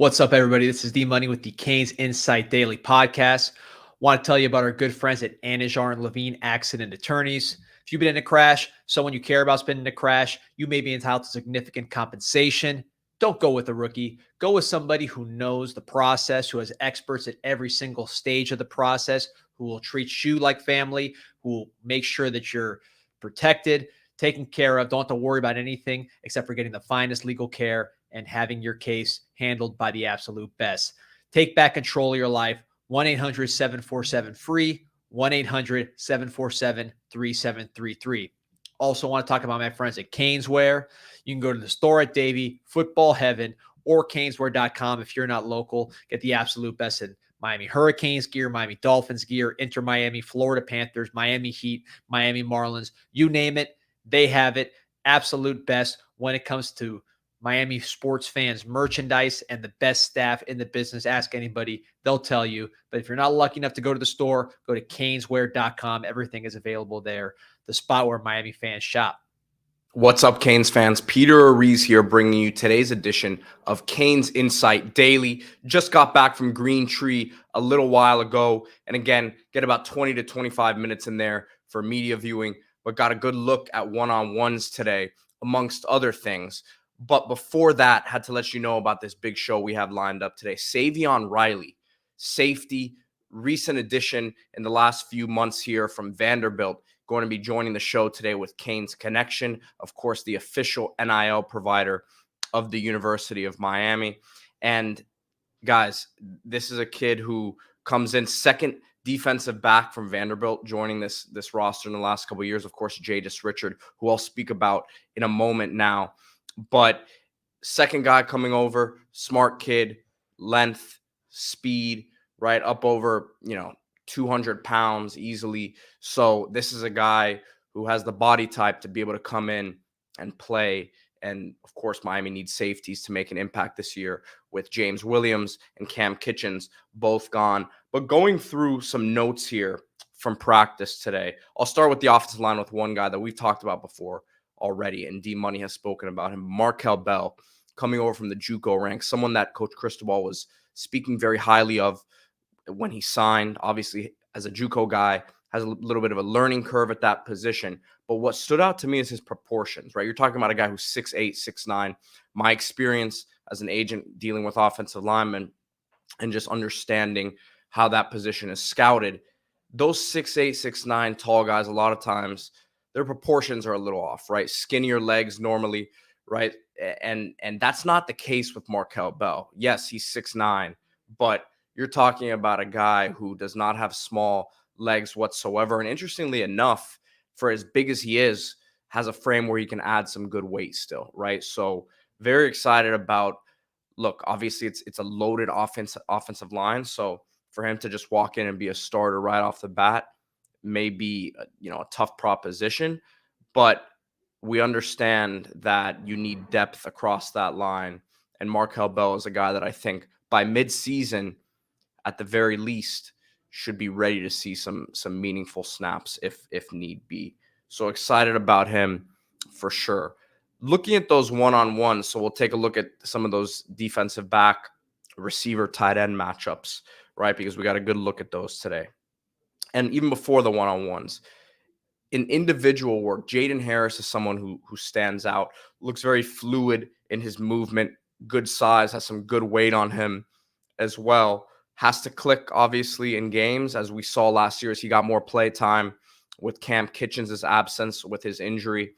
What's up, everybody? This is D Money with the Canes Insight Daily Podcast. Want to tell you about our good friends at Anijar and Levine Accident Attorneys. If you've been in a crash, someone you care about's been in a crash, you may be entitled to significant compensation. Don't go with a rookie. Go with somebody who knows the process, who has experts at every single stage of the process, who will treat you like family, who will make sure that you're protected, taken care of. Don't have to worry about anything except for getting the finest legal care and having your case handled by the absolute best. Take back control of your life. 1-800-747-FREE, 1-800-747-3733. Also want to talk about my friends at Caneswear. You can go to the store at Davie, Football Heaven, or caneswear.com if you're not local. Get the absolute best in Miami Hurricanes gear, Miami Dolphins gear, Inter Miami, Florida Panthers, Miami Heat, Miami Marlins. You name it, they have it. Absolute best when it comes to Miami sports fans merchandise and the best staff in the business. Ask anybody, they'll tell you. But if you're not lucky enough to go to the store, go to caneswear.com. Everything is available there, the spot where Miami fans shop. What's up, Canes fans? Peter Ariz here, bringing you today's edition of Canes Insight Daily. Just got back from Green Tree a little while ago, and again, get about 20 to 25 minutes in there for media viewing, but got a good look at one-on-ones today, amongst other things. But before that, had to let you know about this big show we have lined up today. Savion Riley, safety, recent addition in the last few months here from Vanderbilt, going to be joining the show today with Canes Connection, of course, the official NIL provider of the University of Miami. And guys, this is a kid who comes in second defensive back from Vanderbilt, joining this roster in the last couple of years. Of course, Jadis Richard, who I'll speak about in a moment now. But second guy coming over, smart kid, length, speed, right up over, 200 pounds easily. So this is a guy who has the body type to be able to come in and play. And of course, Miami needs safeties to make an impact this year with James Williams and Cam Kitchens both gone. But going through some notes here from practice today, I'll start with the offensive line with one guy that we've talked about before already, and D Money has spoken about him, Markel Bell, coming over from the JUCO ranks, someone that Coach Cristobal was speaking very highly of when he signed. Obviously, as a JUCO guy, has a little bit of a learning curve at that position. But what stood out to me is his proportions, right? You're talking about a guy who's 6'8", 6'9". My experience as an agent dealing with offensive linemen and just understanding how that position is scouted, those 6'8", 6'9" tall guys, a lot of times, their proportions are a little off, right? Skinnier legs normally, right? And that's not the case with Markel Bell. Yes, he's 6'9", but you're talking about a guy who does not have small legs whatsoever. And interestingly enough, for as big as he is, has a frame where he can add some good weight still, right? So very excited about, look, obviously it's a loaded offensive line. So for him to just walk in and be a starter right off the bat may be, a tough proposition, but we understand that you need depth across that line. And Markel Bell is a guy that I think by midseason, at the very least, should be ready to see some meaningful snaps if need be. So excited about him for sure. Looking at those one-on-ones, so we'll take a look at some of those defensive back, receiver, tight end matchups, right? Because we got a good look at those today. And even before the one-on-ones, in individual work, Jaden Harris is someone who stands out, looks very fluid in his movement, good size, has some good weight on him as well. Has to click, obviously, in games, as we saw last year as he got more play time with Cam Kitchens' absence with his injury.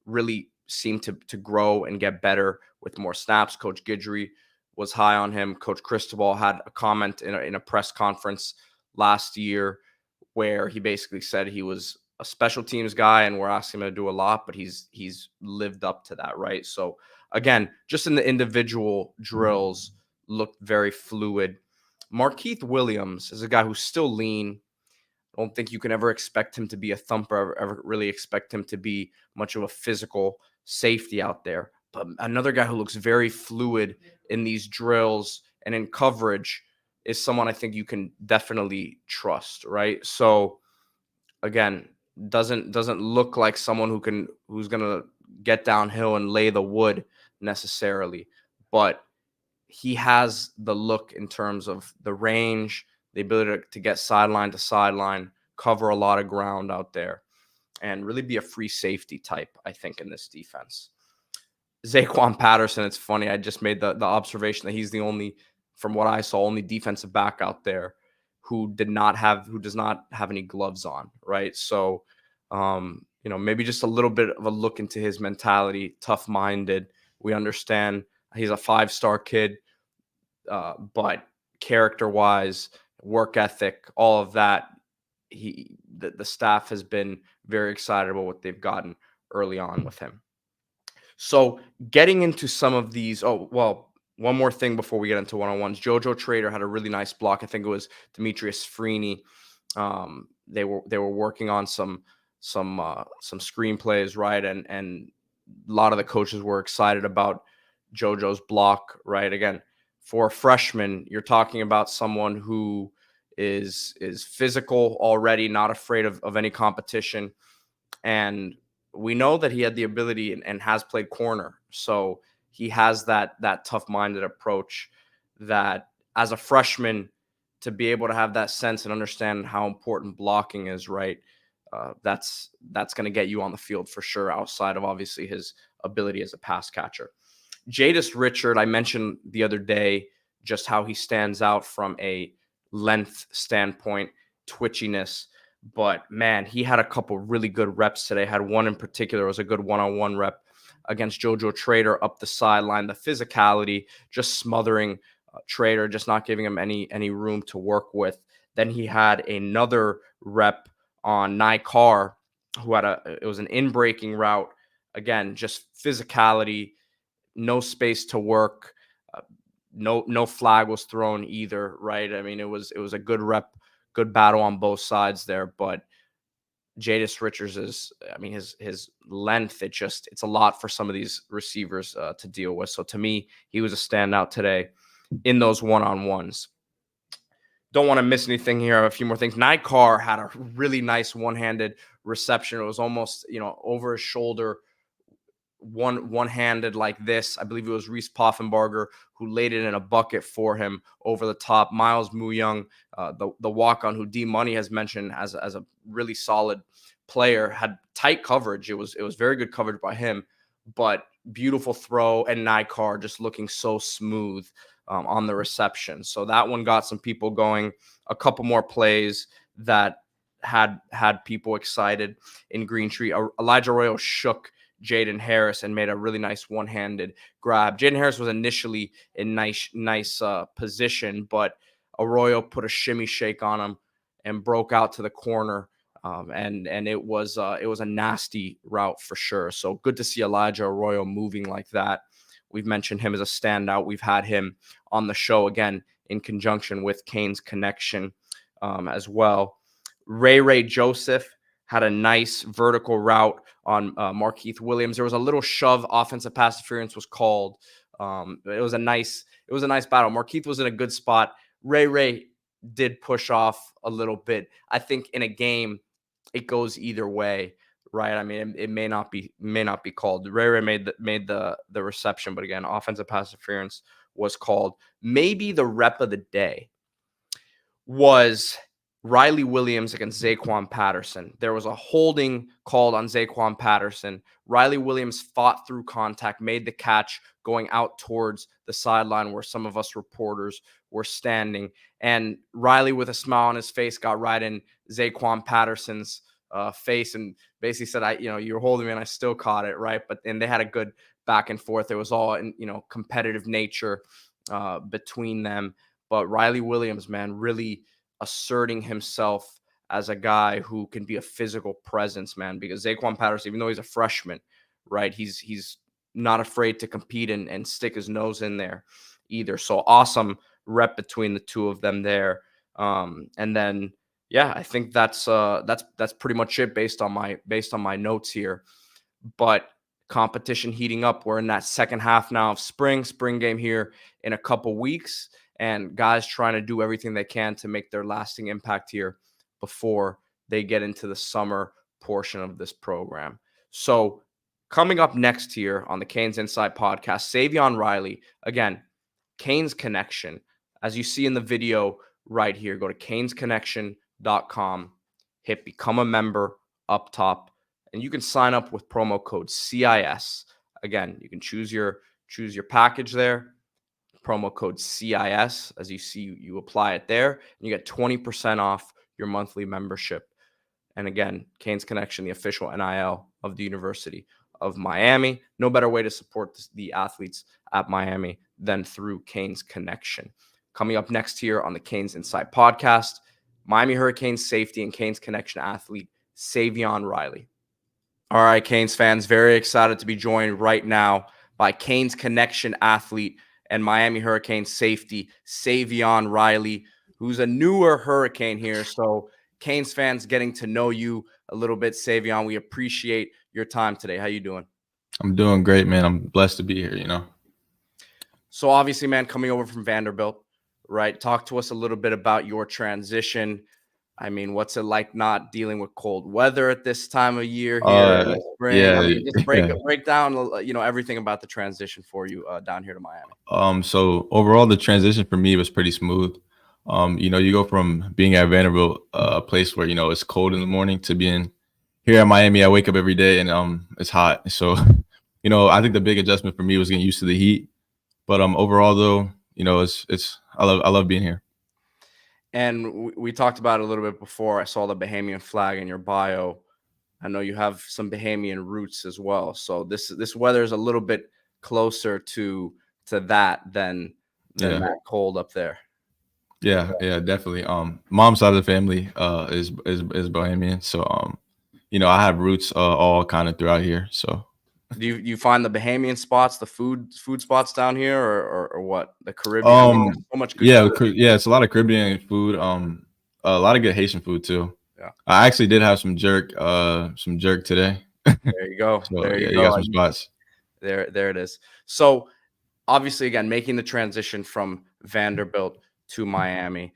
Really seemed to grow and get better with more snaps. Coach Guidry was high on him. Coach Cristobal had a comment in a press conference last year where he basically said he was a special teams guy and we're asking him to do a lot, but he's lived up to that, right? So again, just in the individual drills, looked very fluid. Markeith Williams is a guy who's still lean. I don't think you can ever expect him to be a thumper, ever really expect him to be much of a physical safety out there. But another guy who looks very fluid in these drills and in coverage is someone I think you can definitely trust, right? So again, doesn't look like someone who's going to get downhill and lay the wood necessarily, but he has the look in terms of the range, the ability to get sideline to sideline, cover a lot of ground out there, and really be a free safety type, I think, in this defense. Zaquan Patterson, it's funny. I just made the observation that he's the only, from what I saw, only defensive back out there who does not have any gloves on, right? So, maybe just a little bit of a look into his mentality, tough-minded. We understand he's a 5-star kid, but character-wise, work ethic, all of that, the staff has been very excited about what they've gotten early on with him. So getting into some of these, one more thing before we get into one-on-ones. Jojo Trader had a really nice block. I think it was Demetrius Freeney. They were working on some screenplays, right? And a lot of the coaches were excited about Jojo's block, right? Again, for a freshman, you're talking about someone who is physical already, not afraid of any competition, and we know that he had the ability and has played corner. So he has that tough-minded approach that as a freshman, to be able to have that sense and understand how important blocking is, right? That's going to get you on the field for sure, outside of obviously his ability as a pass catcher. Jadis Richard, I mentioned the other day just how he stands out from a length standpoint, twitchiness. But man, he had a couple really good reps today. Had one in particular, was a good one-on-one rep against Jojo Trader up the sideline. The physicality, just smothering Trader, just not giving him any room to work with. Then he had another rep on Naikar, who had it was an in-breaking route. Again, just physicality, no space to work. No flag was thrown either, right? I mean, it was a good rep, good battle on both sides there. But Jadis Richards his length, it's a lot for some of these receivers to deal with. So to me, he was a standout today in those one-on-ones. Don't want to miss anything here. I have a few more things. Naikar had a really nice one-handed reception. It was almost, over his shoulder, one-handed like this. I believe it was Reese Poffenbarger who laid it in a bucket for him over the top. Miles Muyung, the walk-on, who D Money has mentioned as a really solid player, had tight coverage. It was very good coverage by him, but beautiful throw, and Naikar just looking so smooth on the reception. So that one got some people going. A couple more plays that had people excited in Green Tree. Elijah Arroyo shook Jaden Harris and made a really nice one-handed grab. Jaden Harris was initially in nice position, but Arroyo put a shimmy shake on him and broke out to the corner. And it was a nasty route for sure. So good to see Elijah Arroyo moving like that. We've mentioned him as a standout. We've had him on the show again in conjunction with Canes Connection as well. Ray Joseph had a nice vertical route on Markeith Williams. There was a little shove. Offensive pass interference was called. It was a nice battle. Markeith was in a good spot. Ray did push off a little bit. I think in a game, it goes either way, right? I mean, it may not be called. Ray made the reception, but again, offensive pass interference was called. Maybe the rep of the day was Riley Williams against Zaquan Patterson. There was a holding called on Zaquan Patterson. Riley Williams fought through contact, made the catch going out towards the sideline where some of us reporters were standing. And Riley, with a smile on his face, got right in Zaquan Patterson's face and basically said, you were holding me and I still caught it, right? And they had a good back and forth. It was all in, competitive nature between them. But Riley Williams, man, really asserting himself as a guy who can be a physical presence, man, because Zaquan Patterson, even though he's a freshman, right, he's not afraid to compete and stick his nose in there either. So awesome rep between the two of them there. And then, yeah, I think that's pretty much it based on my notes here. But competition heating up. We're in that second half now of spring game here in a couple weeks. And guys trying to do everything they can to make their lasting impact here before they get into the summer portion of this program. So coming up next here on the Canes Insight podcast, Savion Riley, again, Canes Connection. As you see in the video right here, go to canesconnection.com, hit become a member up top, and you can sign up with promo code CIS. Again, you can choose your package there. Promo code CIS. As you see, you apply it there, and you get 20% off your monthly membership. And again, Canes Connection, the official NIL of the University of Miami. No better way to support the athletes at Miami than through Canes Connection. Coming up next here on the CanesInSight podcast, Miami Hurricanes safety and Canes Connection athlete Savion Riley. All right, Canes fans, very excited to be joined right now by Canes Connection athlete and Miami Hurricanes safety Savion Riley, who's a newer Hurricane here. So Canes fans getting to know you a little bit. Savion, we appreciate your time today. How you doing? I'm doing great, man. I'm blessed to be here, So obviously, man, coming over from Vanderbilt, right? Talk to us a little bit about your transition. I mean, what's it like not dealing with cold weather at this time of year here in the spring? Yeah, I mean, just break down, everything about the transition for you down here to Miami. So overall, the transition for me was pretty smooth. You go from being at Vanderbilt, a place where, it's cold in the morning, to being here at Miami. I wake up every day and it's hot. So, I think the big adjustment for me was getting used to the heat. But overall, though, I love being here. And we talked about it a little bit before. I saw the Bahamian flag in your bio. I know you have some Bahamian roots as well. So this weather is a little bit closer to that than that cold up there. Yeah, definitely. Mom's side of the family is Bahamian, so I have roots all kind of throughout here. So do you find the Bahamian spots, the food spots down here, or what? The Caribbean? So much good food. It's a lot of Caribbean food. A lot of good Haitian food too. Yeah, I actually did have some jerk today. There you go. So, there you go. You got some spots. There it is. So obviously, again, making the transition from Vanderbilt to Miami.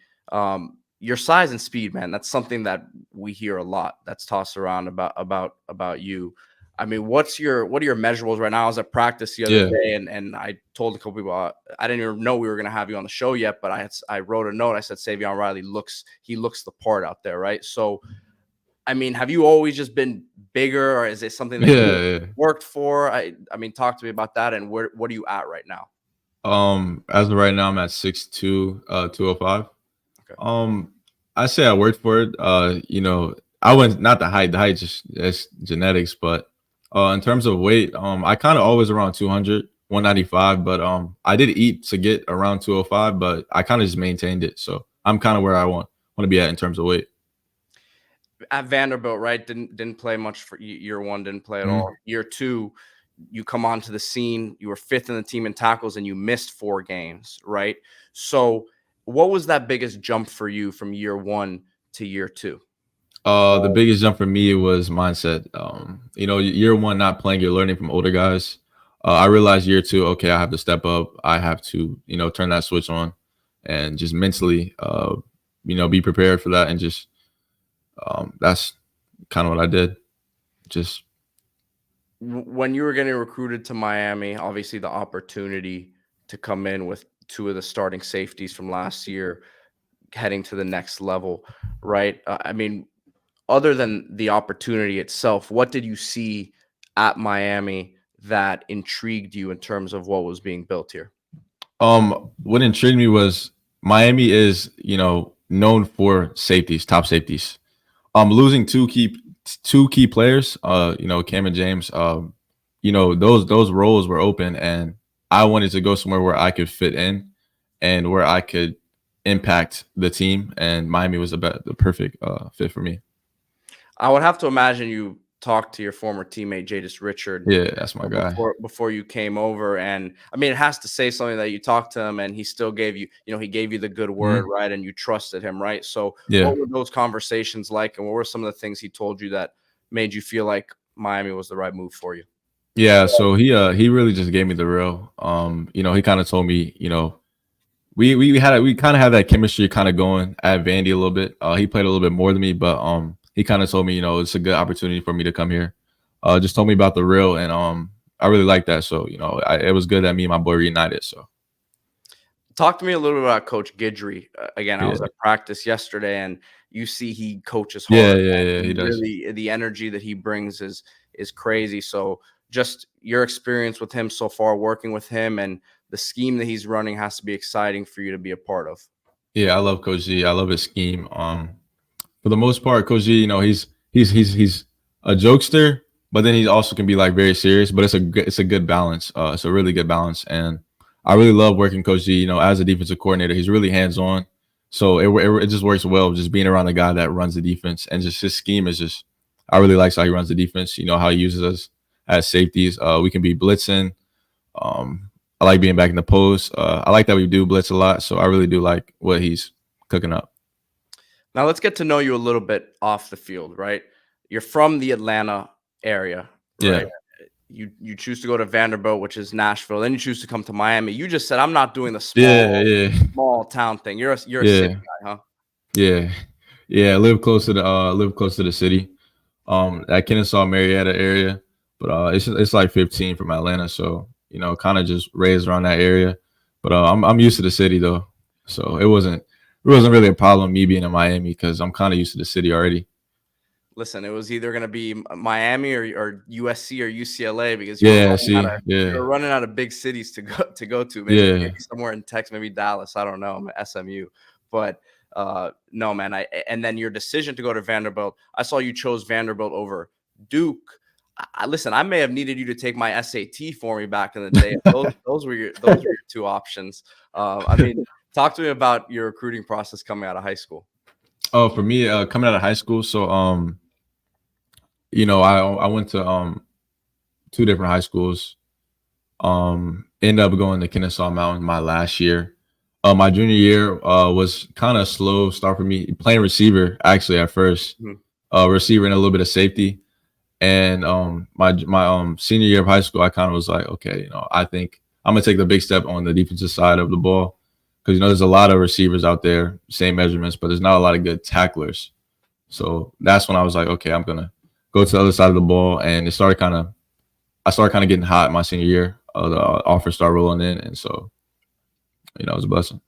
Your size and speed, man, that's something that we hear a lot. That's tossed around about you. I mean, what are your measurables right now? I was at practice the other day, and I told a couple people I didn't even know we were going to have you on the show yet, but I wrote a note. I said Savion Riley looks the part out there, right? So, I mean, have you always just been bigger, or is it something that you worked for? I mean, talk to me about that, and what are you at right now? As of right now, I'm at 6'2", 205. Okay. I say I worked for it. I went not the height. The height that's genetics, but in terms of weight, I kind of always around 200, 195. But I did eat to get around 205, but I kind of just maintained it. So I'm kind of where I want to be at in terms of weight. At Vanderbilt, right? Didn't play much for year one. Didn't play at all. Year two, you come onto the scene. You were 5th in the team in tackles, and you missed 4 games, right? So what was that biggest jump for you from year one to year two? The biggest jump for me was mindset. Year one, not playing, you're learning from older guys. I realized year two, okay, I have to step up. I have to, turn that switch on and just mentally, be prepared for that. And just that's kind of what I did. Just when you were getting recruited to Miami, obviously the opportunity to come in with 2 of the starting safeties from last year, heading to the next level, right? I mean, other than the opportunity itself, what did you see at Miami that intrigued you in terms of what was being built here? What intrigued me was Miami is, known for safeties, top safeties. Losing two key players, Cam and James, those roles were open, and I wanted to go somewhere where I could fit in and where I could impact the team, and Miami was the perfect fit for me. I would have to imagine you talked to your former teammate Jadis Richard. Yeah, that's my guy. Before you came over, and I mean, it has to say something that you talked to him, and he still gave you, he gave you the good word, right? And you trusted him, right? So, what were those conversations like, and what were some of the things he told you that made you feel like Miami was the right move for you? Yeah, so he really just gave me the real. He kind of told me, we kind of had that chemistry kind of going at Vandy a little bit. He played a little bit more than me, but he kind of told me, it's a good opportunity for me to come here. Just told me about the real, and I really like that. So, it was good that me and my boy reunited. So Talk to me a little bit about Coach Guidry. Again, I Yeah. was at practice yesterday, and you see he coaches Yeah, hard. yeah, he does. Really, the energy that he brings is crazy. So, just your experience with him so far, working with him, and the scheme that he's running has to be exciting for you to be a part of. Yeah, I love Coach G. I love his scheme. For the most part, Coach G, he's a jokester, but then he also can be like very serious. But it's a good balance. It's a really good balance, and I really love working Coach G. As a defensive coordinator, he's really hands on, so it just works well. Just being around a guy that runs the defense, and just his scheme is just, I really like how he runs the defense. How he uses us as safeties. We can be blitzing. I like being back in the post. I like that we do blitz a lot, so I really do like what he's cooking up. Now let's get to know you a little bit off the field, right? You're from the Atlanta area, right? Yeah. You choose to go to Vanderbilt, which is Nashville. Then you choose to come to Miami. You just said, I'm not doing the small town thing. You're a city guy, huh? Yeah. Yeah. Live close to the city. At Kennesaw Marietta area, but it's like 15 from Atlanta, so kind of just raised around that area. But I'm used to the city though, so it wasn't really a problem me being in Miami because I'm kind of used to the city already. Listen, it was either going to be Miami or USC or UCLA because you're running out of big cities to go to. Maybe somewhere in Texas, maybe Dallas. I don't know, SMU. But no, man. And then your decision to go to Vanderbilt. I saw you chose Vanderbilt over Duke. Listen, I may have needed you to take my SAT for me back in the day. Those were your two options. I mean, talk to me about your recruiting process coming out of high school. Oh, for me, coming out of high school, so I went to 2 different high schools. Ended up going to Kennesaw Mountain my last year. My junior year was kind of slow start for me, playing receiver actually at first. Receiver and a little bit of safety. And my senior year of high school, I kind of was like, okay, I think I'm gonna take the big step on the defensive side of the ball because there's a lot of receivers out there, same measurements, but there's not a lot of good tacklers. So that's when I was like, okay, I'm gonna go to the other side of the ball, and I started kind of getting hot my senior year. The offers started rolling in, and so it was a blessing.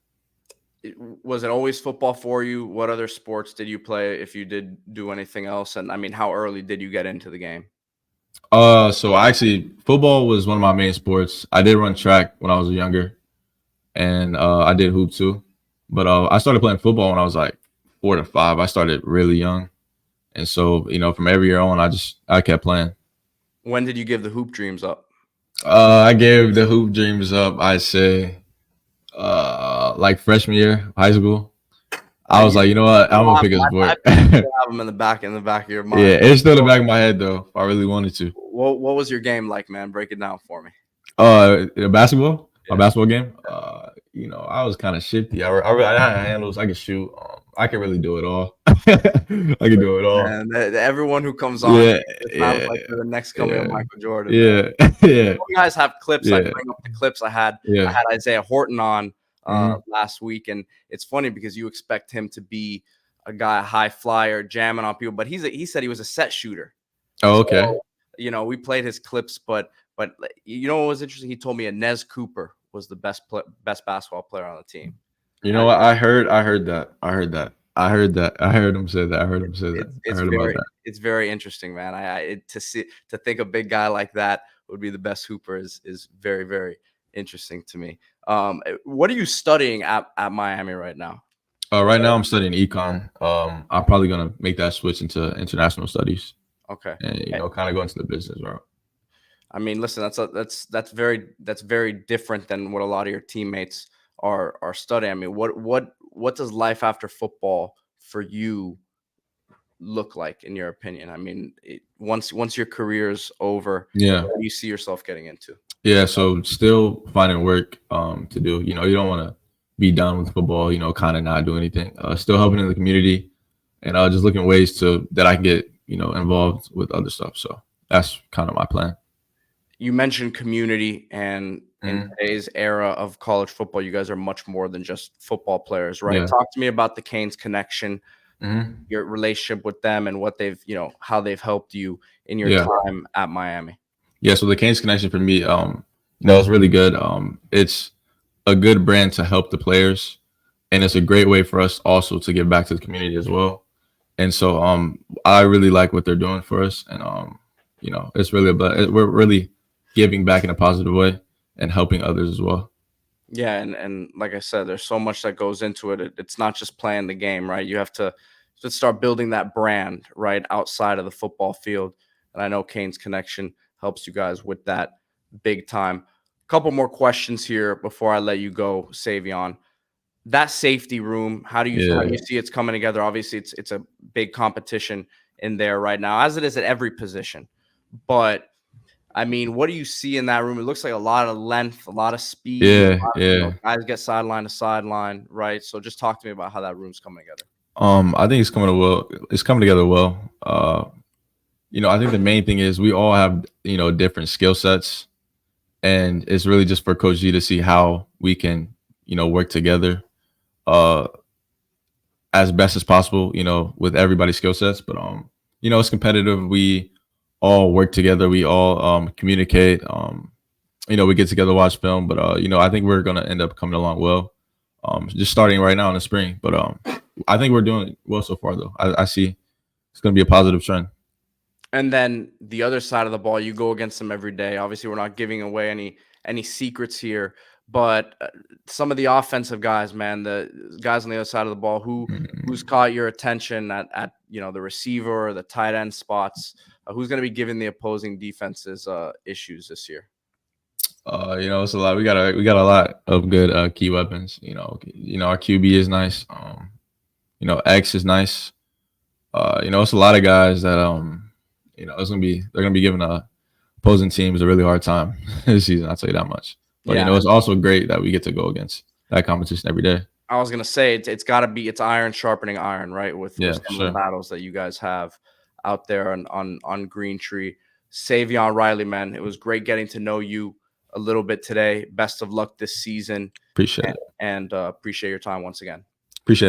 Was it always football for you? What other sports did you play if you did do anything else? And I mean, how early did you get into the game? So actually, football was one of my main sports. I did run track when I was younger, and I did hoop too. But I started playing football when I was like 4 to 5. I started really young, and so from every year on, I kept playing. When did you give the hoop dreams up? I gave the hoop dreams up, I'd say, like freshman year of high school. I was like, you know what? I'm gonna pick a sport. Have them in the back of your mind. Yeah, it's still in the back of my head though. If I really wanted to. What was your game like, man? Break it down for me. Basketball. Yeah. My basketball game. I was kind of shifty. I had handles. I could shoot. I can really do it all. I can do it all. And everyone who comes on, it's like the next coming of Michael Jordan. Yeah. You guys have clips. I bring up the clips I had Isaiah Horton on last week, and it's funny because you expect him to be a guy, a high flyer, jamming on people, but he said he was a set shooter. Oh, okay. So, we played his clips, but what was interesting? He told me Inez Cooper was the best basketball player on the team. You know what? I heard that. I heard him say that. It's very interesting, man. To think a big guy like that would be the best hooper is very, very interesting to me. What are you studying at Miami right now? Right now I'm studying econ. I'm probably gonna make that switch into international studies. Okay. And kind of go into the business route. I mean, listen, that's very different than what a lot of your teammates are studying. I mean, what does life after football for you look like, in your opinion? I mean, once your career's over, what do you see yourself getting into? Yeah, so still finding work to do. You don't want to be done with football, kind of not do anything. Still helping in the community and just looking ways that I can get, involved with other stuff. So that's kind of my plan. You mentioned community, and in today's era of college football, you guys are much more than just football players, right? Yeah. Talk to me about the Canes connection, your relationship with them, and what they've, how they've helped you in your time at Miami. Yeah, so the Canes connection for me, it's really good. It's a good brand to help the players, and it's a great way for us also to give back to the community as well. And so I really like what they're doing for us, and it's really we're really giving back in a positive way and helping others as well. Yeah, and like I said, there's so much that goes into it. It's not just playing the game, right? You have to start building that brand right outside of the football field. And I know Canes Connection helps you guys with that big time. Couple more questions here before I let you go, Savion. That safety room, how do you see it's coming together? Obviously, it's a big competition in there right now, as it is at every position. But I mean, what do you see in that room? It looks like a lot of length, a lot of speed. Guys get sideline to sideline, right? So just talk to me about how that room's coming together. I think it's coming well. It's coming together well. I think the main thing is we all have different skill sets, and it's really just for Coach G to see how we can work together as best as possible. With everybody's skill sets, but it's competitive. We all work together. We all communicate. We get together, watch film. But I think we're gonna end up coming along well. Just starting right now in the spring. But I think we're doing well so far, though. I see it's gonna be a positive trend. And then the other side of the ball, you go against them every day. Obviously, we're not giving away any secrets here, but some of the offensive guys, man, the guys on the other side of the ball, who's caught your attention at the receiver or the tight end spots, who's going to be giving the opposing defenses issues this year? It's a lot. We got a lot of good key weapons. Our QB is nice. X is nice. It's a lot of guys that they're gonna be giving opposing teams a really hard time this season. I'll tell you that much. But it's also great that we get to go against that competition every day. I was gonna say it's got to be iron sharpening iron, right? With some of the battles that you guys have out there on Green Tree. Savion Riley, man, it was great getting to know you a little bit today. Best of luck this season. Appreciate it. And appreciate your time once again. Appreciate it.